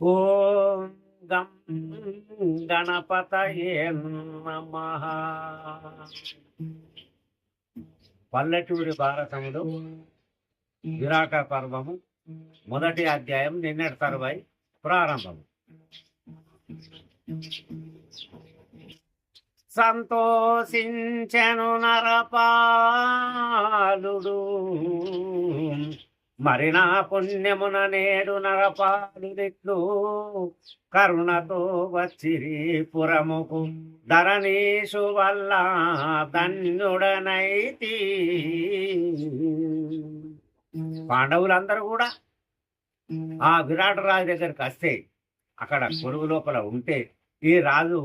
ఓం గం గణపతయే నమః. పల్లెటూరి భారతములు విరాట పర్వము మొదటి అధ్యాయం నిన్నటి తరువై ప్రారంభము. సంతోషించెను నరపాలుడు, మరి నా పుణ్యమున నేడు నరపాలుడిట్లు కరుణతో వచ్చిరి పురముకు ధరణీషు వల్ల ధన్యుడనైతి. పాండవులందరూ కూడా ఆ విరాట రాజు దగ్గరికి వస్తే, అక్కడ కొలువు లోపల ఉంటే, ఈ రాజు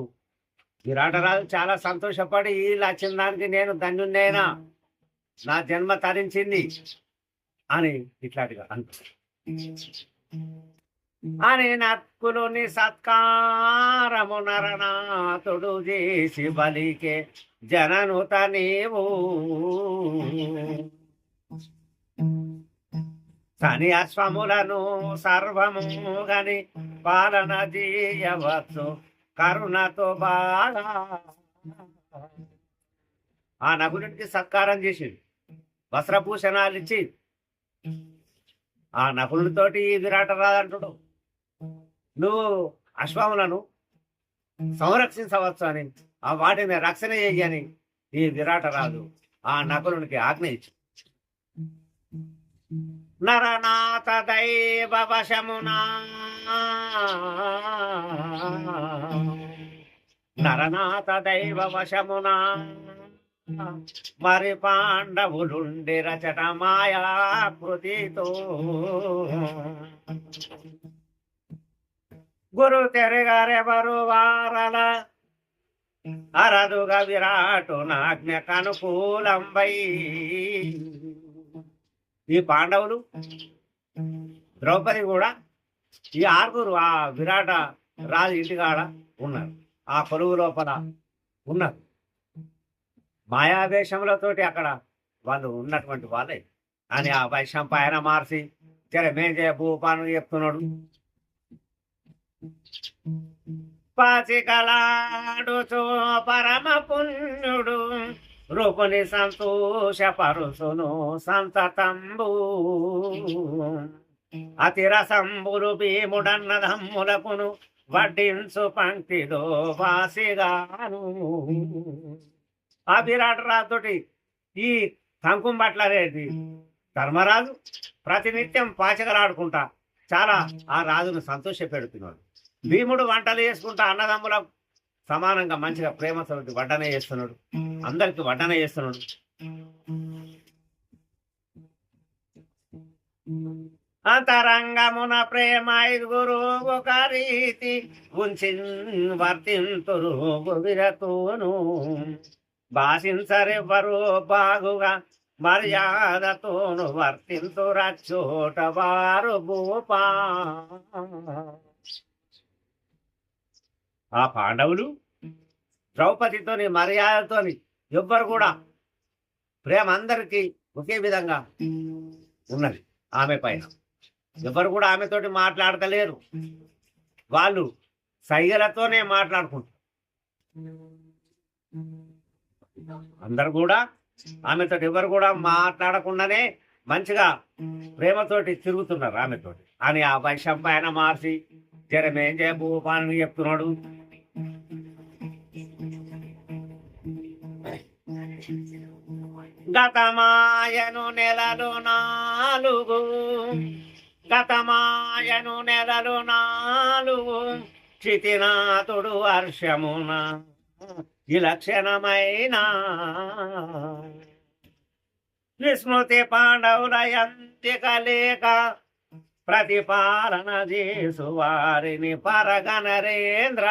విరాట రాజు చాలా సంతోషపడి, వీళ్ళు వచ్చిన దానికి నేను ధన్యున్నైనా, నా జన్మ తరించింది అని ఇట్లాంటిగా అని నక్కులుని సత్కారము నరనాథుడు చేసి బలికే జననుత నీవు సని అశ్వములను సర్వము గని పాలన చేయవచ్చు కరుణతో బాగా. ఆ నకులుడికి సత్కారం చేసింది, వస్త్రభూషణాలు ఇచ్చి ఆ నకులుడితోటి విరాట రాదంటుడు, నువ్వు అశ్వములను సంరక్షించవచ్చు అని, ఆ వాటిని రక్షణ చేయని ఈ విరాట రాజు ఆ నకులునికి ఆజ్ఞ ఇచ్చి, నరనాథ దైవ వశమునా నరనాథ దైవ వశమునా మరి పాండవులుండి రచట మాయాకృతితో గురు తెరగారెవరు వారల అరదుగా విరాటు నాజ్ఞ కనుకూలంబై. ఈ పాండవులు ద్రౌపది కూడా ఈ ఆరుగురు ఆ విరాట రాజు ఇంటికాడ ఉన్నారు, ఆ కొలువు లోపల ఉన్నారు. మాయావేశములతోటి అక్కడ వాళ్ళు ఉన్నటువంటి వాళ్ళే అని ఆ వైశంపాయన మార్చి మేం చేయ భూపాను చెప్తున్నాడు. పాచికలాడుచో పరమ పుణ్యుడు రూపుని సంతోషపరుసును సంతతంబు అతిరసంబులు భీముడన్నదమ్ములకును వడ్డించు పంక్తిలో వాసిగాను. ఆ విరాట రాజుతోటి ఈ కంకుంబట్లరేది ధర్మరాజు ప్రతినిత్యం పాచకలాడుకుంటా చాలా ఆ రాజును సంతోష పెడుతున్నాడు. భీముడు వంటలు చేసుకుంటా అన్నదమ్ములకు సమానంగా మంచిగా ప్రేమతో వడ్డనే చేస్తున్నాడు, అందరికి వడ్డనే చేస్తున్నాడు. అంతరంగమున ప్రేమ ఐదుగురు ఒక రీతి ఉంచి వర్తింతురు విరతోను భాషించరెవ్వరు బాగుగా మర్యాదతోను వర్తింతురచ్చోట వారు భూపా. ఆ పాండవులు ద్రౌపదితోని మర్యాదతోని ఎవ్వరు కూడా ప్రేమ అందరికీ ఒకే విధంగా ఉన్నది. ఆమె పైన ఎవరు కూడా ఆమెతోటి మాట్లాడతలేరు, వాళ్ళు సైగలతోనే మాట్లాడుకుంటారు. అందరు కూడా ఆమెతోటి ఎవరు కూడా మాట్లాడకుండానే మంచిగా ప్రేమతోటి తిరుగుతున్నారు ఆమెతోటి అని ఆ వైశంపాయన మార్చి జరమేం చేయ భూపాలని చెప్తున్నాడు. గతమాయను నెలలు నాలుగు గతమాయను నెలలు నాలుగు క్షితినాథుడు హర్షమున విలక్షణమైన విస్మృతి పాండవుల ఎంతిక లేక ప్రతిపాలన చేసు వారిని పరగనరేంద్ర.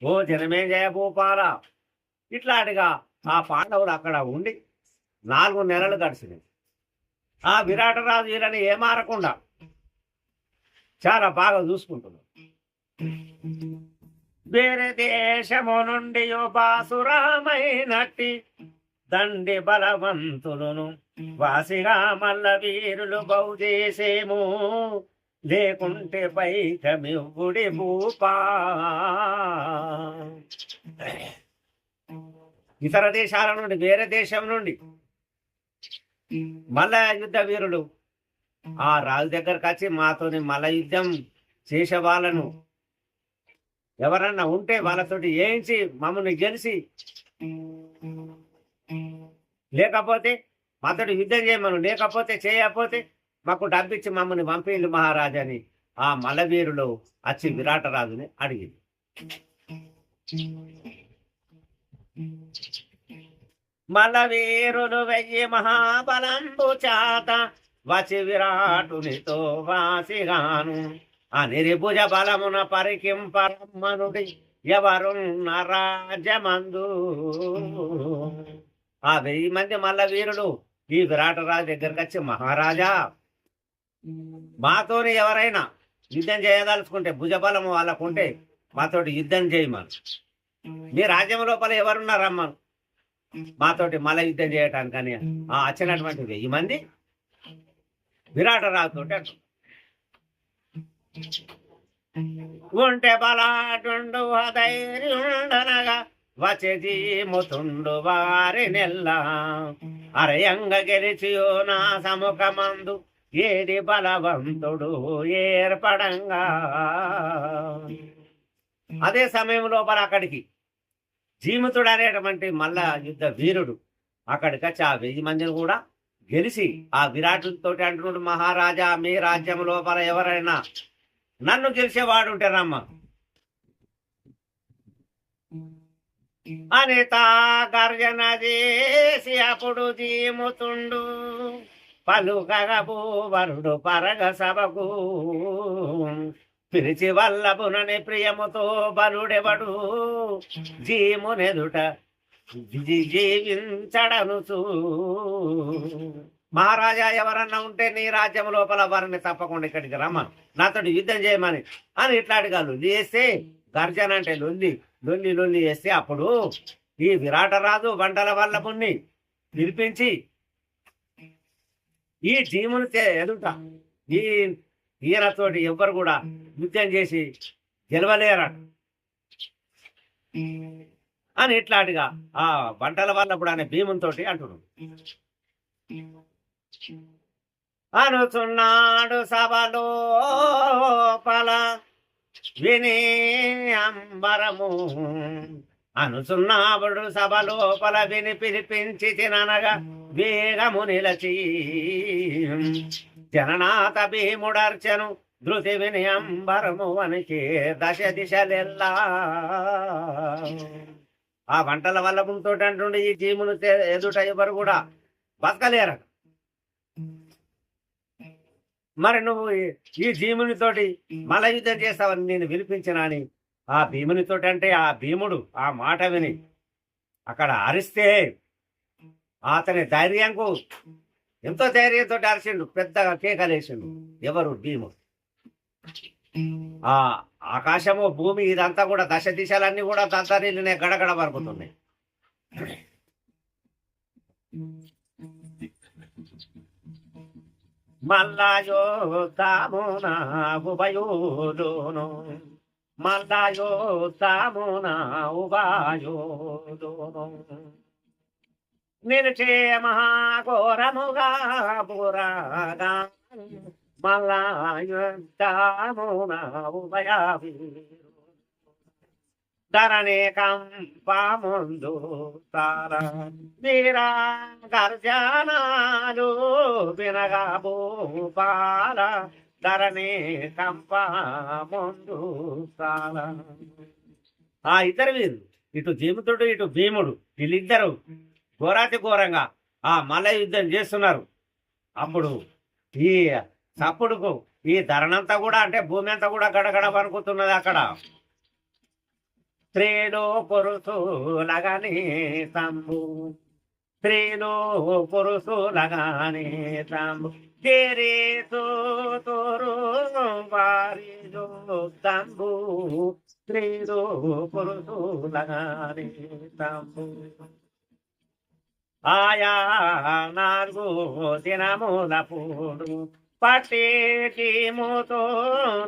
ఓ జనమే జయ భూపాల, ఇట్లాంటిగా ఆ పాండవులు అక్కడ ఉండి 4 నెలలు గడిచినాయి. ఆ విరాటరాజు వీళ్ళని ఏమారకుండా చాలా బాగా చూసుకుంటున్నారు. వేరే దేశము నుండి బాసురామైనట్టి దండి బలవంతులను వాసిగా మల్ల వీరులు బహుదేశేము లేకుంటే పైకమివ్వుడి భూపా. ఇతర దేశాల నుండి, వేరే దేశం నుండి మల్ల యుద్ధ వీరులు ఆ రాజు దగ్గరకు వచ్చి మాతోని మల్ల యుద్ధం చేసే వాళ్ళను ఎవరన్నా ఉంటే వాళ్ళతోటి వేయించి మమ్మల్ని గెలిచి, లేకపోతే మాతోటి యుద్ధం చేయమను, లేకపోతే చేయకపోతే మాకు డబ్బిచ్చి మమ్మల్ని పంపిండు మహారాజని ఆ మల్లవీరులు వచ్చి విరాటరాజుని అడిగింది. మల్లవీరులు 1000 మహాబలంబు చాత వచ్చి విరాటునితో వాసిగాను అనిరిభుజ బలమున పరికింపరమ్మనుడి ఎవరున్న రాజమందు. ఆ 1000 మంది మల్లవీరులు ఈ విరాటరాజు దగ్గరికి వచ్చి, మహారాజా మాతోని ఎవరైనా యుద్ధం చేయదలుచుకుంటే, భుజబలము వాళ్ళకుంటే మాతోటి యుద్ధం చేయమను. మీ రాజ్యం లోపల ఎవరున్నారమ్మను మాతోటి మల్ల యుద్ధం చేయటానికని వచ్చినటువంటి 1000 మంది విరాటరాజుతోటి అంటు ఉంటే బలాటుండు ధైర్యుండనగా వచ్చి ముతుండు వారి నెల్ల అరయంగ గెలిచియో నా సముఖమందు ఏడి బలవంతుడు ఏర్పడంగా. అదే సమయం లోపల అక్కడికి జీముతుడు అనేటువంటి మల్ల యుద్ధ వీరుడు అక్కడికి వచ్చి ఆ 1000 మందిని కూడా గెలిచి ఆ విరాటుతో అంటున్నాడు, మహారాజా మీ రాజ్యం లోపల ఎవరైనా నన్ను గెలిచేవాడు ఉంటారమ్మ అనిత గర్జన చేసి అప్పుడు జీముతుండు పలుకగబూవరుడు పరగ సభకు పిలిచి వల్లభునని ప్రియముతో బలుడెవడు జీమునెదుట జీవించడనుచు. మహారాజా ఎవరన్నా ఉంటే నీ రాజ్యం లోపల వారిని తప్పకుండా ఇక్కడికి రమ్మను, నాతో యుద్ధం చేయమని అని ఇట్లాంటిగా లొల్లి వేస్తే, గర్జన అంటే లొల్లి లొల్లి లొల్లి వేస్తే అప్పుడు ఈ విరాటరాజు వంటల వల్లభుణ్ణి పిలిపించి ఈ జీముని ఎదుట ఈయనతోటి ఎవ్వరు కూడా యుద్ధం చేసి గెలవలేరట అని ఇట్లాంటిగా ఆ వంటల వల్లభుడు అనే భీమునితోటి అంటున్నాడు. అనుచున్నాడు సభలో పల విని అంబరము అనుచున్నాడు సభ లోపల విని పిలిపించి తిననగా వేగము నిలచి జననాథ భీముడర్చను ధృతి విని అంబరము వనికి దశ దిశలెల్లా. ఆ వంటల వల్లభునితో అంటుండే ఈ జీమును ఎదుట ఎవరు కూడా బతకలేరు. మరి నువ్వు ఈ భీమునితోటి మల్ల యుద్ధం చేస్తావని నేను వినిపించినా అని ఆ భీమునితోటి అంటే ఆ భీముడు ఆ మాట విని అక్కడ అరిస్తే అతని ధైర్యంకు ఎంతో ధైర్యంతో అరిచిండు, పెద్దగా కేకలేసిండు. ఎవరు? భీముడు. ఆ ఆకాశము భూమి ఇదంతా కూడా దశ దిశలన్నీ కూడా దద్దరిల్లినే గడగడ వరకుతున్నాయి. మల్లాయోద్ధామున ఉభయోలోను మల్లాయోద్ధామున ఉభయోలోను నిలిచే మహాఘోరముగా పురాగా మల్లాయోద్ధామున ఉభయవీరు ధరణి కంపముందు తార వీరా గర్జనాలు వినగా భూపాల ధరణి కంపముందు తార. ఆ ఇద్దరు వీరు, ఇటు జీముతుడు ఇటు భీముడు, వీళ్ళిద్దరు ఘోరాతి ఘోరంగా ఆ మల్ల యుద్ధం చేస్తున్నారు. అప్పుడు ఈ చప్పుడుకు ఈ ధరణంతా కూడా అంటే భూమి అంతా కూడా గడగడ వణుకుతున్నది. అక్కడ స్త్రీలు పురుషులగానే తంబు స్త్రీలు పురుషులగానే తంబు తెరేసు తోరు వారి తంబు స్త్రీలు పురుషులగానే తంబు ఆయా 4 దినముల పూడు పట్టేటి మూతో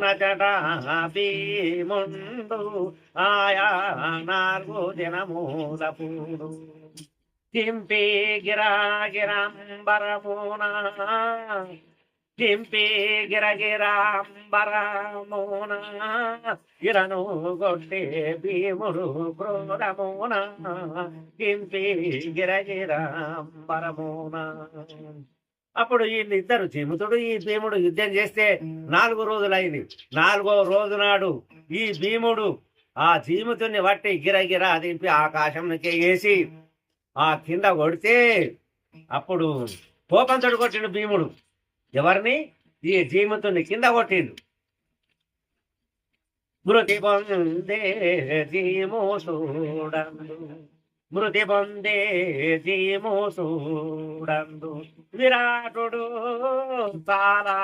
నచట భీముండు ఆయా 4 దినమూల పూడు చింపి గిరాగిరంబరమున చింపి గిరగిరాంబరమున గిరను గొట్టే భీముడు క్రోరమున చింపి గిరగిరాంబరమున. అప్పుడు వీళ్ళిద్దరు చిముతుడు ఈ భీముడు యుద్ధం చేస్తే 4 రోజులైంది. 4వ రోజు నాడు ఈ భీముడు ఆ చీముతుని బట్టి గిరగిరా దింపి ఆకాశంకి వేసి ఆ కింద కొడితే అప్పుడు కోపంతోడు కొట్టిండు భీముడు. ఎవరిని? ఈ జీముతుని కింద కొట్టిండు. మృతి పొందే జీమూసుడందు మృతి పొందే జీమూసుడందు విరాటుడు చాలా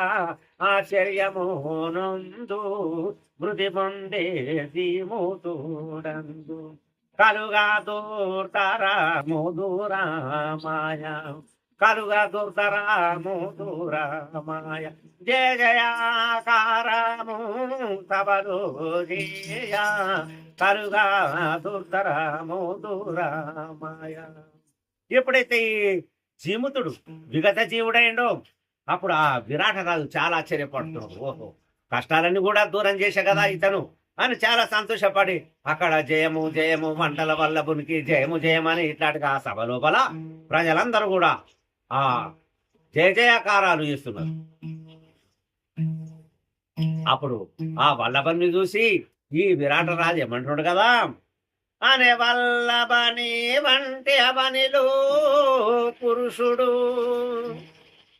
ఆశ్చర్యమునందు మృతి పొందే జీమూసుడందు కలుగా దూర్తరము దూరమాయ కలుగా దూర్తరము దూరమాయ జయ జయాకారము సబలు జయ కలుగా దూర్తరము దూరమాయ. ఎప్పుడైతే ఈ జీముతుడు విగత జీవుడైండో అప్పుడు ఆ విరాటరాజు చాలా ఆశ్చర్యపడుతున్నాడు. ఓహో, కష్టాలన్నీ కూడా దూరం చేసే కదా ఇతను అని చాలా సంతోషపడి అక్కడ జయము జయము మంటల వల్లభునికి జయము జయమని ఇట్లాంటిగా ఆ సభ లోపల ప్రజలందరూ కూడా ఆ జయ జయకారాలు చేస్తున్నారు. అప్పుడు ఆ వల్లభని చూసి ఈ విరాటరాజు ఏమంటున్నాడు కదా, అనే వల్లభని వంటి అవనిలో పురుషుడు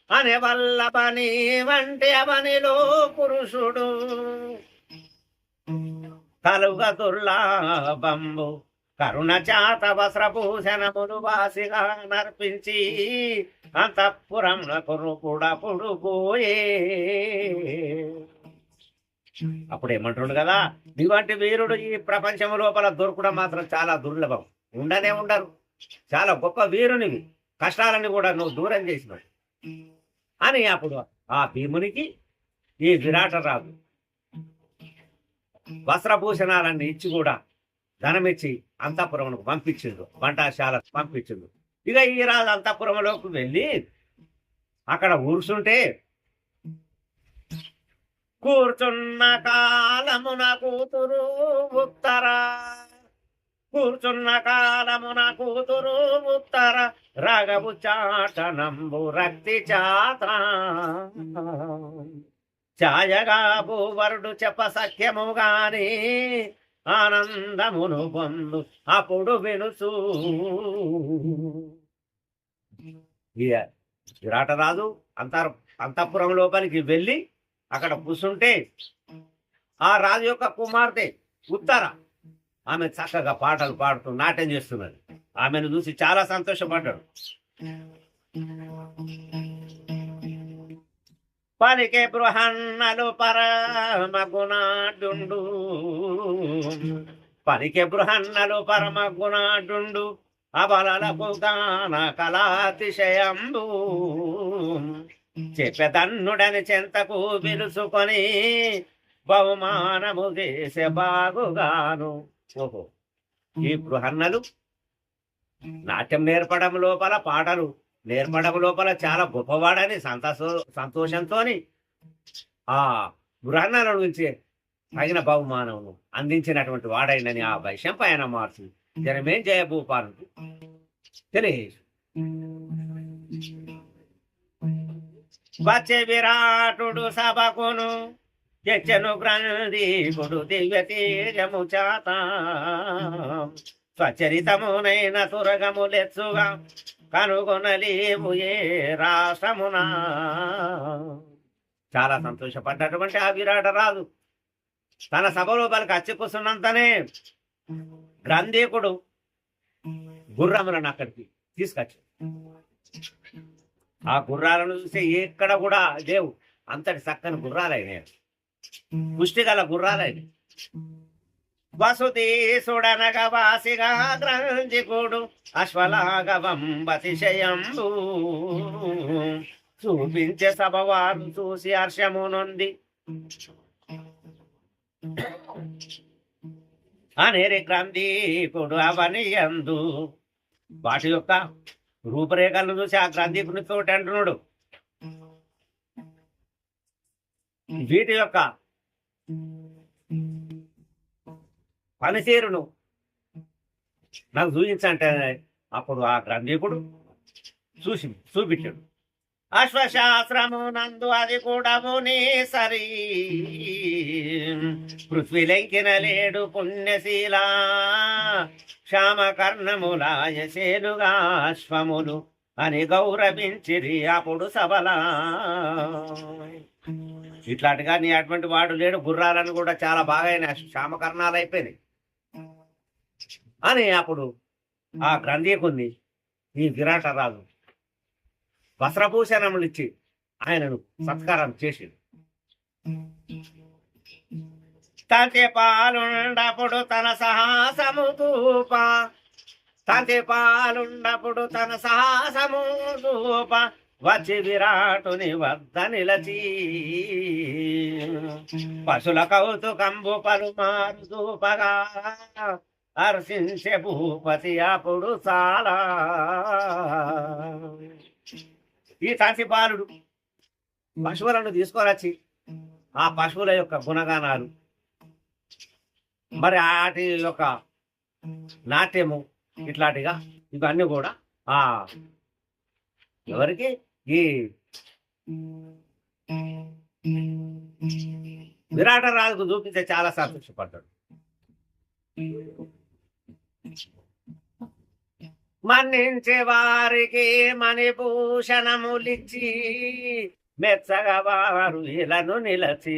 అనే వల్లభని వంటి అవనిలో పురుషుడు కలుగ దుర్లాభంబు కరుణ చాత వస్త్రభూషణములు వాసిగా నర్పించి అంతఃపురమునకు పుడపుడు పోయే. అప్పుడు ఏమంటుండు కదా, ఇటువంటి వీరుడు ఈ ప్రపంచం లోపల దొరకడం మాత్రం చాలా దుర్లభం, ఉండనే ఉండరు. చాలా గొప్ప వీరునివి, కష్టాలని కూడా నువ్వు దూరం చేసినావు అని అప్పుడు ఆ భీమునికి ఈ విరాటరాజు వస్త్రభూషణాలన్నీ ఇచ్చి కూడా ధనమిచ్చి అంతఃపురమునకు పంపించిండు, వంటశాలకు పంపించిండు. ఇక ఈ రాజు అంతఃపురంలోకి వెళ్ళి అక్కడ కూర్చుంటే కూర్చున్న కాలమున కూతురు ఉత్తరా కూర్చున్న కాలమున కూతురు ఉత్తర రాగవు చాటనంబు రక్తి చాత ఛాయగా భూవరుడు చెప్ప సఖ్యము గాని ఆనందమును పొందు అప్పుడు వినుచు. విరాటరాజు అంతఃపురం లోపలికి వెళ్ళి అక్కడ కూర్చుంటే ఆ రాజు యొక్క కుమార్తె ఉత్తర ఆమె చక్కగా పాటలు పాడుతూ నాట్యం చేస్తున్నది. ఆమెను చూసి చాలా సంతోషపడ్డాడు. పలికే బృహన్నలు పరమగుణాడుండు పలికే బృహన్నలు పరమగుణాడుండు అబలకు గాన కళాతిశయంబు చెప్పెదన్నుడని చెంతకు పిలుచుకొని బహుమానము చేసే బాగుగాను. ఓహో, ఈ బృహన్నలు నాట్యం నేర్పడం లోపల పాటలు నేర్పడం లోపల చాలా గొప్పవాడని సంతోషంతో ఆ బృహన్నల నుంచి తగిన బహుమానమును అందించినటువంటి వాడైనని ఆ వైశం పైన మార్చి జనమేం జయభూపాలు తెలియజేసు. వచ్చే విరాటుడు సభకును తెచ్చను గ్రంథికుడు దివ్య తేజము చాత స్వచరితమునైన తురగములెచ్చుగా కనుగొనలేవు ఏ రాష్ట్రమునా. చాలా సంతోషపడ్డటువంటి ఆ విరాటరాజు తన సభ లోపలికి వచ్చి కూర్చున్నంతనే గ్రంథికుడు గుర్రములను అక్కడికి తీసుకొచ్చి ఆ గుర్రాలను చూస్తే ఎక్కడ కూడా లేవు, అంతటి చక్కని గుర్రాలైనాయి, పుష్టిగల గుర్రాలైన. వసుదేశుడనగ వాసిగా గ్రంథికుడు అశ్వలాగవంబతిశయంబు చూపించే సభవారు చూసి హర్షము నొంది అనేరి గ్రంథికుడు అవని యందు వాటి యొక్క రూపురేఖలను చూసి ఆ గ్రంథికుని తోటి అంటున్నాడు, వీటి యొక్క పనితీరును నాకు చూపించంటే అప్పుడు ఆ గ్రంథికుడు చూపించాడు. అశ్వశాస్త్రము నందు అది కూడా మునీసరి పృథ్వీ లెంకిన లేడు పుణ్యశీల శ్యామకర్ణములాయసేనుగా అశ్వములు అని గౌరవించిరి అప్పుడు సబల. ఇట్లాంటిగా నీ అటువంటి వాడు లేడు, గుర్రాలను కూడా చాలా బాగా అయినా శ్యామకర్ణాలు అయిపోయినాయి అని అప్పుడు ఆ గ్రంథికుని ఈ విరాటరాజు వస్త్రభూషణములు ఇచ్చి ఆయనను సత్కారం చేసిండు. తంతి పాలుండప్పుడు తన సాహసము తూప, తంతి పాలుండప్పుడు తన సాహసము తూప వచ్చి విరాటుని వద్ద నిలచి పశుల కౌతుకంబు పలుమారు దూపగా హర్షించే భూపతి అప్పుడు చాలా. ఈ తంతిపాలుడు పశువులను తీసుకొని ఆ పశువుల యొక్క గుణగానాలు, మరి వాటి యొక్క నాట్యము ఇట్లాంటిగా ఇవన్నీ కూడా ఆ ఎవరికి ఈ విరాటరాజుకు చూపిస్తే చాలా సంతోషపడ్డాడు. మన్నించే వారికి మణిభూషణములిచ్చి మెచ్చగా వారు ఇలను నిలచి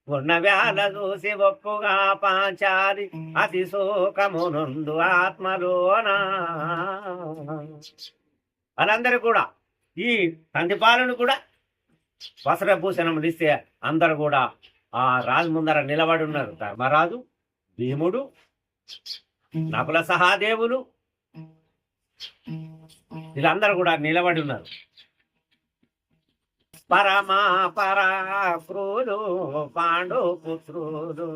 ఉన్న వేళ చూసి ఒప్పుగా పాంచాలి అతి శోకమునుందు ఆత్మలోన. వాళ్ళందరూ కూడా ఈ తండ్రిపాలను కూడా వస్త్రభూషణములు ఇస్తే అందరు కూడా ఆ రాజు ముందర నిలబడి ఉన్నారు. ధర్మరాజు, భీముడు, నకుల సహాదేవులు వీళ్ళందరూ కూడా నిలబడి ఉన్నారు. పరమా పరాక్రూలు పాండు పుత్రులు,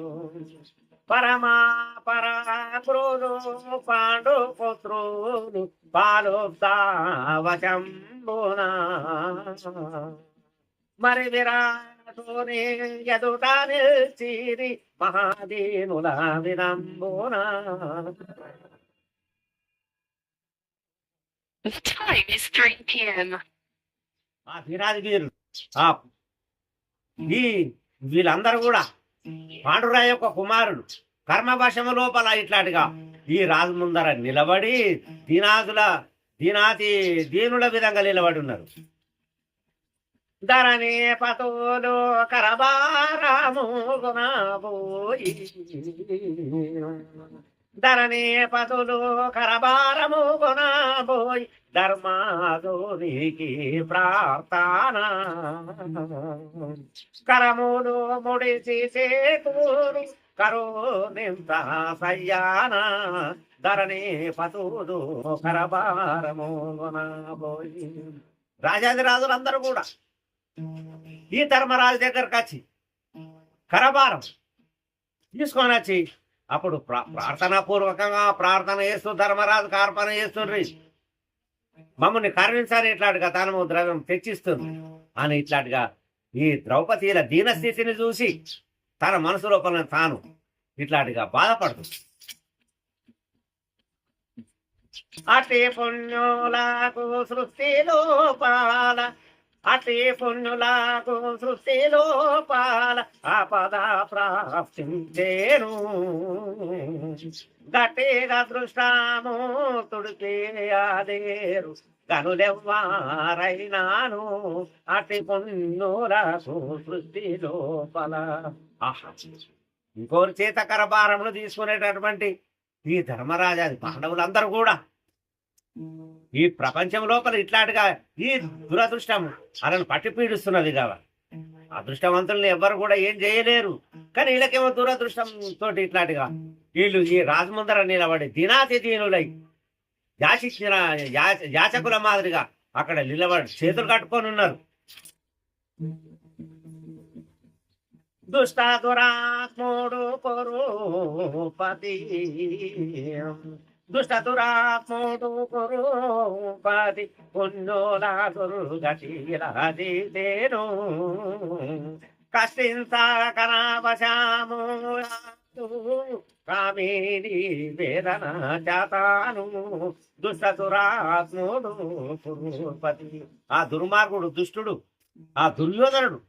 పరమా పరాక్రూలు పాండు పుత్రులు పాలుప్తావశంబునా మరి విరాటుని ఎదుట నిలిచిరి మహాదీనుల వినంబునా. The time is 3 p.m. ఆ వీరాదివీరులు ఈ వీళ్ళందరూ కూడా పాండురాయ యొక్క కుమారులు కర్మవశము లోపల ఇట్లాంటిగా ఈ రాజు ముందర నిలబడి దీనుల విధంగా నిలబడి ఉన్నారు. ధరణి పతులు కరబారము గుణబోయి, ధరణి పతులు కరబారము గుణబోయి ధర్మాధునికి ప్రార్థన కరములు ముడిచి చేకూరు కరోనింత సయ్యాన ధరణి పతులు కరబారము గుణబోయి. రాజాదిరాజులందరూ కూడా ఈ ధర్మరాజు దగ్గరకు వచ్చి కరబారం తీసుకొని వచ్చి అప్పుడు ప్రార్థనాపూర్వకంగా ప్రార్థన చేస్తూ ధర్మరాజు కార్పణ చేస్తుండ్రి, మమ్మల్ని కరుణించాలి, ఇట్లాంటిగా తాను ద్రవ్యం తెచ్చిస్తుంది అని ఇట్లాంటిగా ఈ ద్రౌపదీల దీనస్థితిని చూసి తన మనసు లోపల తాను ఇట్లాంటిగా బాధపడుతుంది. అతి పుణ్యులకు సృష్టి లోపాల, అతి పుణ్యులకు సృష్టి లోపాల ఆపద ప్రాప్తించేను గట్టిగా దృష్టాము తుడిచేయాదేరు కనులెవ్వారైనాను అతి పుణ్యులకు సృష్టి లోపల. ఇంకోరి చేత కరభారములు తీసుకునేటటువంటి ఈ ధర్మరాజాది పాండవులందరూ కూడా ఈ ప్రపంచం లోపల ఇట్లాంటిగా ఈ దురదృష్టం వాళ్ళని పట్టి పీడిస్తున్నది కదా. అదృష్టవంతుల్ని ఎవ్వరు కూడా ఏం చేయలేరు, కానీ వీళ్ళకేమో దురదృష్టం తోటి ఇట్లాంటిగా వీళ్ళు ఈ రాజు ముందర నిలబడి దినాతి దీనులై యాచకుల మాదిరిగా అక్కడ నిలబడి చేతులు కట్టుకొని ఉన్నారు. దుష్ట దురాత్ముడు పొరుపతి దుష్ట దురాత్ముడు పొరుపతి పుణ్యోలా దుర్గతిను కష్టించకనావశాము కామిని వేదన చేతాను దుష్ట దురాత్ముడు పొరుపతి. ఆ దుర్మార్గుడు దుష్టుడు ఆ దుర్యోధనుడు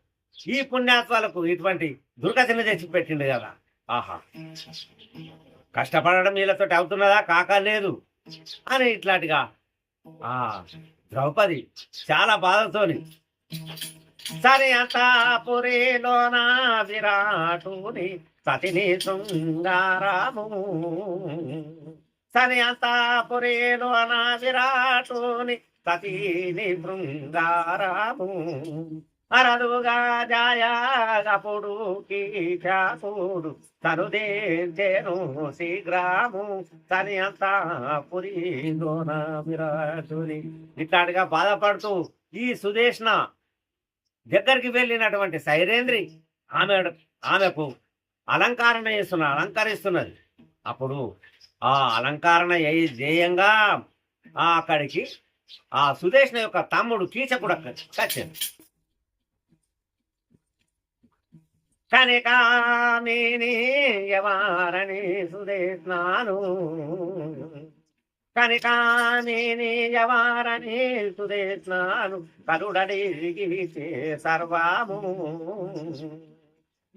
ఈ పుణ్యాత్వాలకు ఇటువంటి దుర్గతిని తెచ్చిపెట్టిండు కదా. ఆహా, కష్టపడడం వీళ్ళతో అవుతున్నదా కాకలేదు అని ఇట్లాంటిగా ఆ ద్రౌపది చాలా బాధతోని సరి అంతపురిలోన విరాటుని సతిని శృంగారము సరి అంతపురిలోన విరాటుని సతిని శృంగారము అరదుగా జాయగపుడు కీచకుడు తనుదేను శీఘ్రము తని అంతా పురిలోన విరాటుని. ఇట్లాంటిగా బాధపడుతూ ఈ సుదేష్ణ దగ్గరికి వెళ్ళినటువంటి సైరేంద్రి ఆమెకు అలంకరిస్తున్నది. అప్పుడు ఆ అలంకరణ జేయంగా అక్కడికి ఆ సుదేష్ణ యొక్క తమ్ముడు కీచకుడు వచ్చాడు. కనికామిని యవారణి సుదేష్ణాను కనికామిని యవారణి సుదేష్ణాను కరుడడిగిచే సర్వము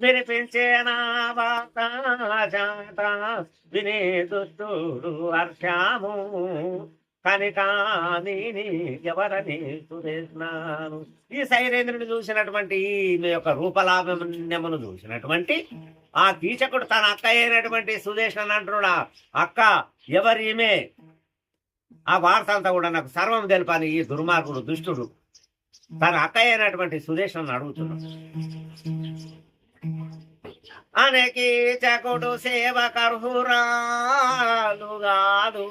వినిపించే నా వార్త వినే దుష్టుడు హర్షము కనికామిని ఎవరని సుదేష్ణాను. ఈ సైరేంద్రుని చూసినటువంటి ఈమె యొక్క రూపలాభన్యమును చూసినటువంటి ఆ కీచకుడు తన అక్క అయినటువంటి సుదేష్ణ అంటున్నాడు, అక్క ఎవరు ఈమె, ఆ వార్త అంతా కూడా నాకు సర్వం తెలిపని ఈ దుర్మార్గుడు దుష్టుడు తన అక్క అయినటువంటి సుదేష్ణను అడుగుతున్నాడు. అనకీచకుడు సేవకర్హురాలు కాదు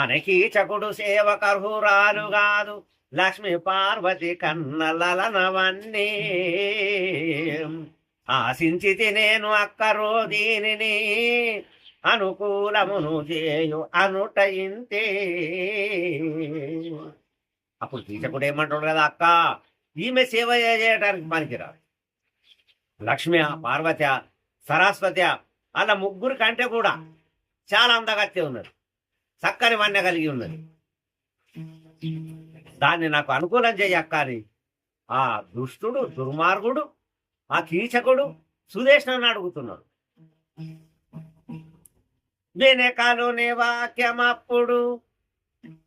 అనకీచకుడు సేవకర్హురాలు కాదు లక్ష్మి పార్వతి కన్నలనవన్నీ ఆశించితి నేను అక్కరో దీనిని అనుకూలమును చేయు అనుట ఇంతే. అప్పుడు కీచకుడు ఏమంటాడు కదా, అక్క ఈమె సేవ చేయడానికి పనికిరాదు. లక్ష్మి పార్వతి సరస్వతి అలా ముగ్గురు కంటే కూడా చాలా అందగత్తే ఉన్నది, చక్కని వన్య కలిగి ఉన్నది. దాన్ని నాకు అనుకూలం చేయక్క అని ఆ దుష్టుడు దుర్మార్గుడు ఆ కీచకుడు సుదేష్ణను అడుగుతున్నాడు. వినకాలు నీ వాక్యమప్పుడు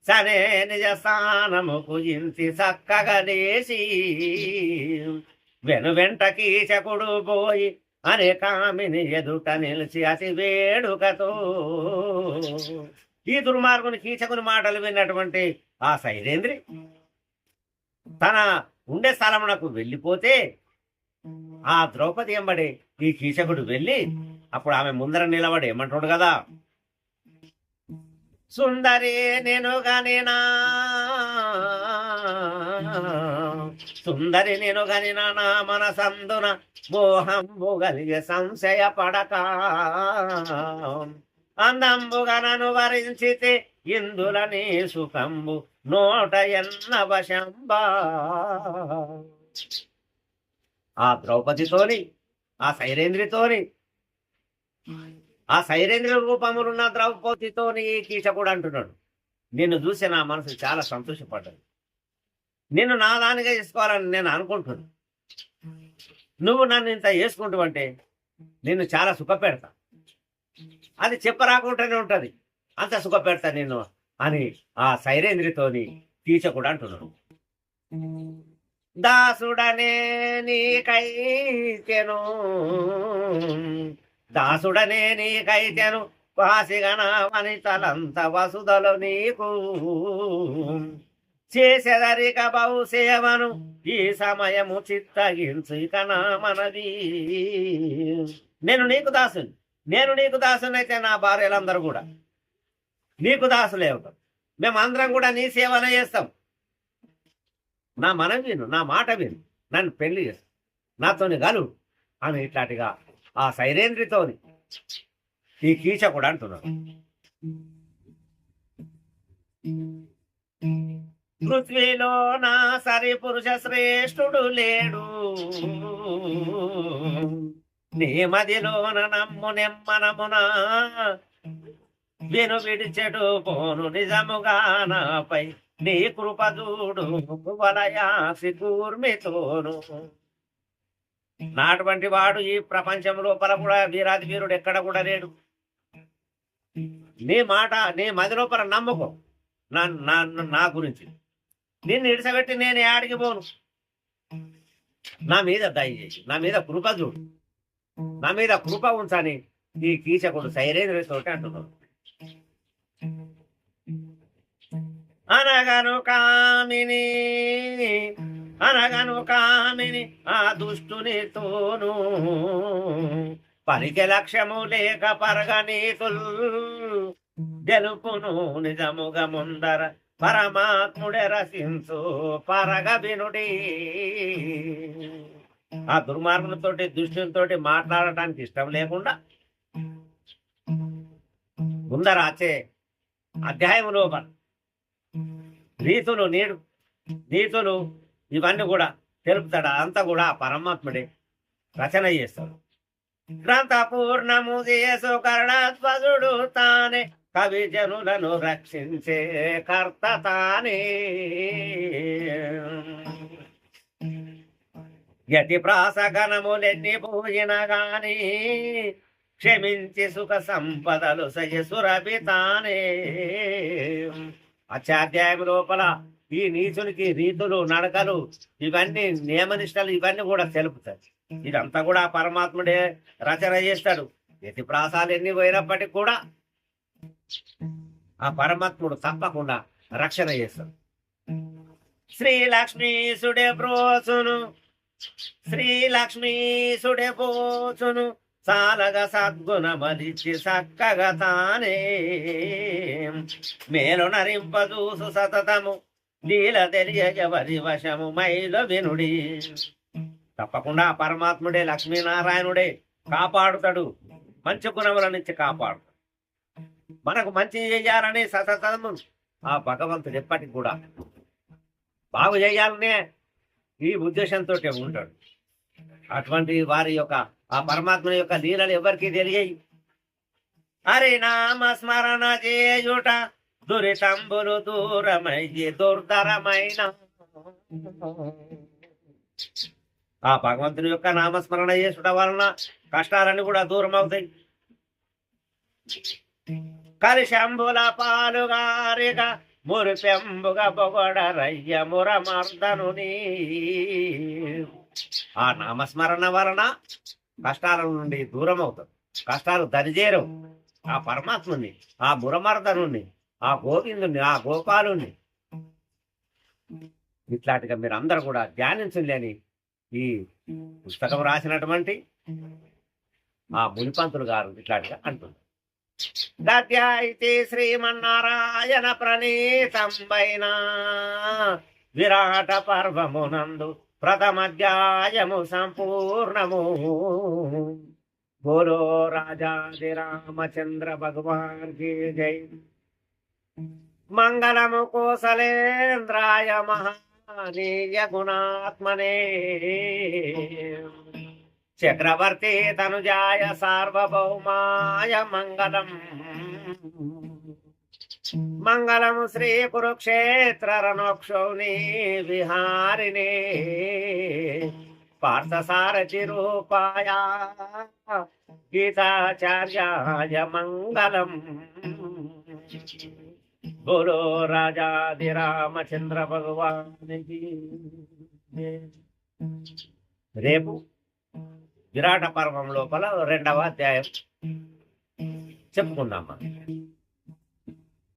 సనే నిజ స్థానము కుజించి చక్కగా దేశీ వెనువెంట కీచకుడు పోయి అనేకామిని ఎదుట నిలిచి అతి వేడుకతో. ఈ దుర్మార్గుని కీచకుని మాటలు విన్నటువంటి ఆ సైరేంద్రి తన ఉండే స్థలమునకు వెళ్ళిపోతే ఆ ద్రౌపది ఎంబడి ఈ కీచకుడు వెళ్ళి అప్పుడు ఆమె ముందర నిలబడి ఏమంటాడు కదా, సుందరి నేను గనినా సుందరి నేను గనిన నా మనసందున మోహంబు గలిగే సంశయ పడక అందంబుగా నన్ను వరించితే ఇందులని సుఖంబు నోట ఎన్న వశంబా. ఆ ద్రౌపదితోని ఆ సైరేంద్రితోని ఆ సైరేంద్ర రూపములున్న ద్రౌపదితోని కీచకుడు అంటున్నాడు, నిన్ను చూసి నా మనసు చాలా సంతోషపడ్డది, నిన్ను నా దానిగా చేసుకోవాలని నేను అనుకుంటున్నాను, నువ్వు నన్ను ఇంత చేసుకుంటూ అంటే నిన్ను చాలా సుఖపెడతా, అది చెప్పరాకుండానే ఉంటది, అంత సుఖపెడతా నిన్ను అని ఆ సైరేంద్రితోని కీచకుడు అంటున్నాడు. దాసుడనే నీకైతెను దాసుడనే నీకైతెను వాసిగన వనితలంత వసుదలు నీకు చేసెదరిక బహుసేవను ఈ సమయము చిత్తగించు ఇక నా మనది. నేను నీకు దాసుని అయితే నా భార్యలందరూ కూడా నీకు దాసులే అవుతాం, మేమందరం కూడా నీ సేవనే చేస్తాం. నా మనం విను, నా మాట విను, నన్ను పెళ్లి చేసు, నాతోని గలు అని ఇట్లాంటిగా ఆ సైరేంద్రితోని ఈ కీచకుడు అంటున్నాడు. పృథ్వీలో నా సరి పురుష శ్రేష్ఠుడు లేడు, నీ మదిలోన నమ్ము నెమ్మనమున విను విడిచెడు పోను నిజముగా నాపై నీ కృప చూడు వలయాసి కూర్మితోను. నాటువంటి వాడు ఈ ప్రపంచం లోపల కూడా వీరాది వీరుడు ఎక్కడ కూడా లేడు. నీ మాట నీ మది లోపల నమ్ముకో నా నా నా గురించి. నిన్ను ఇడిసబెట్టి నేను ఆడికి పోను. నా మీద దయచేసి నా మీద కృప చూడు, నా మీద కృప ఉంచని ఈ కీచకుడు సైరేంద్రుడితోటి అంటున్నాడు. అనగను కామిని అనగను కామిని ఆ దుష్టునితోను పలికి లక్ష్యము లేక పరగనీతుల్ గెలుపును నిజముగా ముందర పరమాత్ముడే రసించు పరగ వినుడి. ఆ దుర్మార్గులతోటి దుష్టులతోటి మాట్లాడటానికి ఇష్టం లేకుండా ముందర వచ్చే అధ్యాయం లోపల నీతులు ఇవన్నీ కూడా తెలుపుతాడు. అంతా కూడా ఆ పరమాత్ముడే రచన చేస్తాడు. గ్రంథ పూర్ణము చేసు కరుణాత్మజుడు తానే కవి జనులను రక్షించే కర్త తానే. యతి ప్రాసగణములెన్ని పూజిన గాని క్షమించి సుఖ సంపదలు సయసురభి తానే. అధ్యాయం లోపల ఈ నీచునికి రీతులు నడకలు ఇవన్నీ నియమనిష్టలు ఇవన్నీ కూడా తెలుపుతాయి. ఇదంతా కూడా పరమాత్ముడే రచన చేస్తాడు. యతి ప్రాసాలు ఎన్ని పోయినప్పటికీ కూడా ఆ పరమాత్ముడు తప్పకుండా రక్షణ చేస్తాడు. శ్రీలక్ష్మీసుడే బ్రోచును శ్రీలక్ష్మీసుడే పోచును సాలగ సద్గుణమలిచి సక్కగా తానే మేలు నరింపదూసు సతతము లీల తెలియవరి వశము మైల వినుడి. తప్పకుండా పరమాత్ముడే లక్ష్మీనారాయణుడే కాపాడుతాడు, మంచి గుణముల నుంచి కాపాడుతాడు. మనకు మంచి చేయాలని సతతము ఆ భగవంతుడు ఎప్పటికి కూడా బాగు చేయాలనే ఈ ఉద్దేశంతో ఉంటాడు. అటువంటి వారి యొక్క ఆ పరమాత్మ యొక్క లీలలు ఎవరికి తెలియయి. హరినామ స్మరణ చేయుట దురితంబులు దూరమయ్యి దుర్ధరమైన. ఆ భగవంతుని యొక్క నామస్మరణ చేసుట వలన కష్టాలన్నీ కూడా దూరం అవుతాయి. కలిశంబుల పాలుగారిగా మురిపెంబుగా పొగడరయ్య మురమర్దనుని. ఆ నామస్మరణ వలన కష్టాల నుండి దూరం అవుతాం, కష్టాలు దరిచేరవు. ఆ పరమాత్ముని, ఆ మురమర్దనుని, ఆ గోవిందుని, ఆ గోపాలుని ఇట్లాంటిగా మీరు అందరూ కూడా ధ్యానించండి అని ఈ పుస్తకం రాసినటువంటి ఆ మునిపంతులు గారు ఇట్లాంటిగా అంటున్నారు. దత్యాయితే శ్రీమన్నారాయణ ప్రణీతంబైన విరాట పర్వమునందు ప్రథమాధ్యాయము సంపూర్ణము. బోలో రాజాది రామచంద్ర భగవాన్ కి జై. మంగళము కోసలేంద్రాయ మహానీయ గుణాత్మనే చక్రవర్తి తనుజాయ సార్వభౌమాయ మంగళం. మంగళం శ్రీ కురుక్షేత్ర రణోక్షౌని విహారిణే పార్థసారథి రూపాయ గీతాచార్యాయ మంగళం. బోలో రాజాది రామచంద్ర భగవానికి. రేపు విరాట పర్వం లోపల 2వ అధ్యాయం చెప్పుకుందామా.